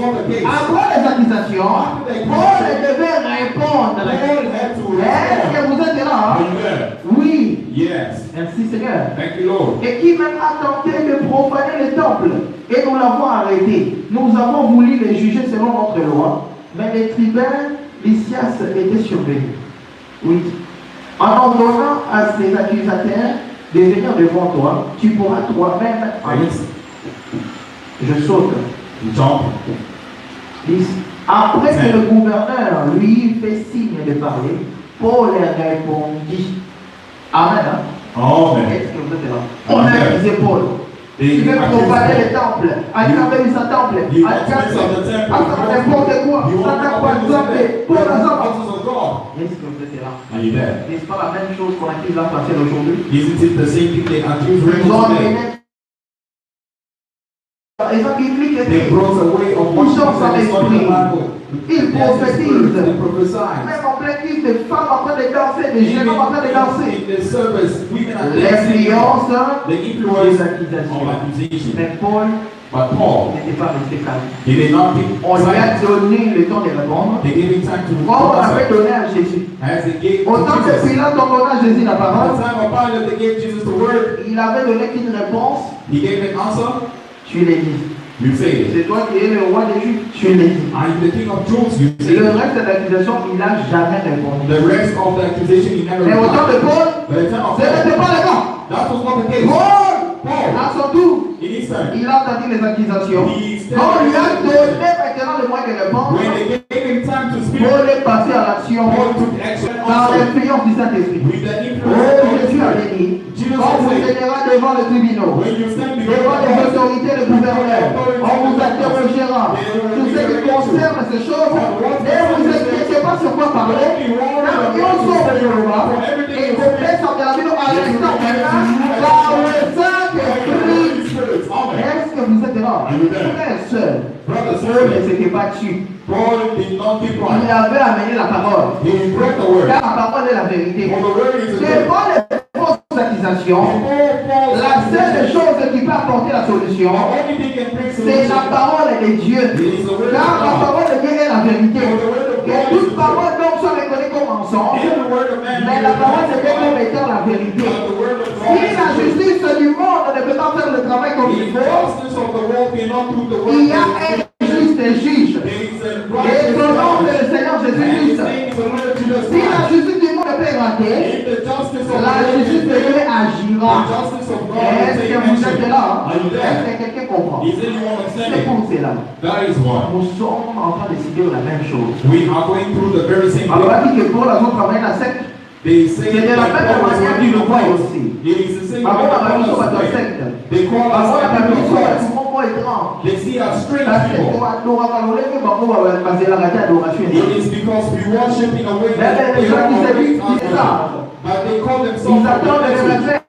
not the case. Après les accusations, Paul devait répondre. Est-ce que vous êtes là? Oui. Yes. Merci Seigneur. Thank you, Lord. Et qui même a tenté de profaner le temple. Et nous l'avons arrêté. Nous avons voulu les juger selon notre loi. Mais les tribuns Lysias étaient survenus. Oui. En ordonnant à ces accusateurs de venir devant toi, tu pourras toi-même aller. Je saute. Après que le gouverneur lui fait signe de parler, Paul répondit. Amen. Amen. Est-ce que vous êtes là? On a accusé Paul. Tu veux profaner le temple, à travers sa temple, à travers n'importe quoi, ça n'a pas de Paul Est-ce que vous êtes là? N'est-ce pas la même chose qu'on accuse la personne aujourd'hui? Isn't it the same thing they accuse Ils ont today? They brought away of what ils prophétisent. Même en plein culte, des femmes en train de danser, des jeunes en train de danser. L'influence des accusations. Mais Paul n'était pas resté calme. On lui a donné le temps de répondre. Comme on avait donné à Jésus. Autant que Pilate a donné à Jésus la parole, il avait donné qu'une réponse. Tu l'as dit. C'est toi qui es le roi des Juifs. Tu l'as dit. Le reste de l'accusation, il n'a jamais répondu. Mais au temps de Paul, ce n'était pas le cas. Paul, à son tour, il a entendu les accusations. Donc il a donné maintenant le moyen de répondre. Paul est passé à l'action par l'influence du Saint-Esprit. Oh, Jésus a béni. Quand vous viendra devant le tribunal, devant les autorités, le gouverneur, on vous interrogera sur ce qui concerne ces choses. Ne vous inquiétez pas sur quoi parler. Et vous faites ça à l'instant maintenant, par le Saint-Esprit. Est-ce que vous êtes là? Frère, sœur, Paul ne s'était pas tué. Il avait amené la parole. Car la parole est la vérité. C'est pas les fausses accusations. La seule chose qui peut apporter la solution, c'est la parole de Dieu. Car la parole de Dieu est la vérité. Et toute parole donc soit reconnue comme mensonge, mais la parole de Dieu comme étant la vérité. Si la justice du monde ne peut pas faire le travail comme il faut, il y a un juste juge. Et son nom c'est le Seigneur Jésus-Christ. Si la justice du monde peut rater, la justice de Dieu agira. Est-ce que vous êtes là? Est-ce que quelqu'un comprend? C'est pour cela. Nous sommes en train de subir la même chose. Alors on dit que Paul a travaillé la secte. C'est de la même manière qu'il le voit aussi. Avant la mission à la secte. Avant la mission à tout le monde étrange. Parce que nous avons it is because we worship in a way that les gens qui se disent ça, but they call ils themselves attendent le réveil.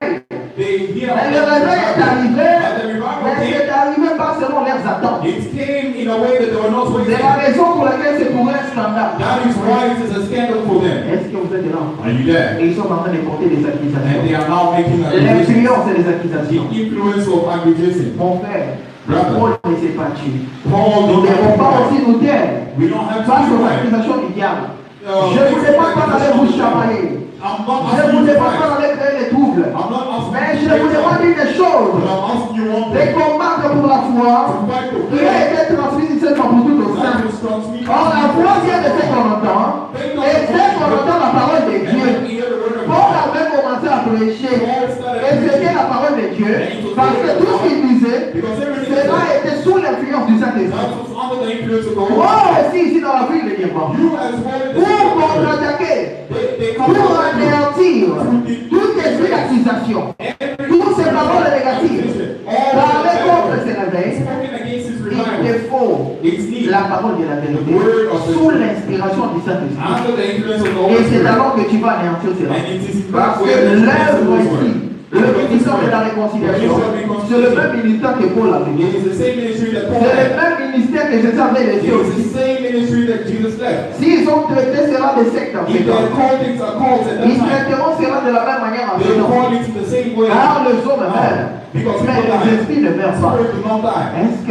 they hear Mais le réveil est arrivé, but the revival mais came. c'est arrivé pas selon leurs attentes. It came in a way that they were not C'est waiting. la raison pour laquelle c'est pour un scandale. That is why it is a scandal for them. Est-ce que vous êtes là? Are you there? Et ils sont en train de porter des And accusations. they are now making a decision. L'influence et les The accusations. influence of accusation. Mon frère, Brother. Paul ne s'est pas tué. Paul Nous ne did devons pas not aussi nous taire We don't have to face aux do that. accusations du diable. Je ne vous demande pas d'aller vous chamailler. I'm not Je ne asking vous you to demande pas fight. d'aller créer des troubles. I'm not asking Mais you je to vous demande fight. une chose. But I'm asking you one De thing. combattre pour la foi To fight the qui a été transmise seulement pour tout au sein. that is transmitted. Or la foi vient de ce qu'on entend. Et c'est qu'on entend la parole de Dieu. Paul avait commencé à prêcher. Et c'était la parole de Dieu. Parce que tout ce qu'il disait, cela était sous l'influence du Saint-Esprit. Oh, ici dans la ville de Dieu. Pour contre-attaquer, pour anéantir tout esprit d'accusation, toutes ces paroles négatives, parler contre ces réveils, il te faut la parole de la vérité sous l'inspiration du Saint-Esprit. Et c'est alors que tu vas anéantir cela. Parce que l'œuvre ici, le ministère de la réconciliation, c'est le même ministère que Paul a fait. C'est le même ministère que Jésus avait laissé aussi. S'ils ont traité cela de secte en fait, ils traiteront cela de la même manière en fait. Car les hommes meurent, mais les esprits ne meurent pas. Est-ce que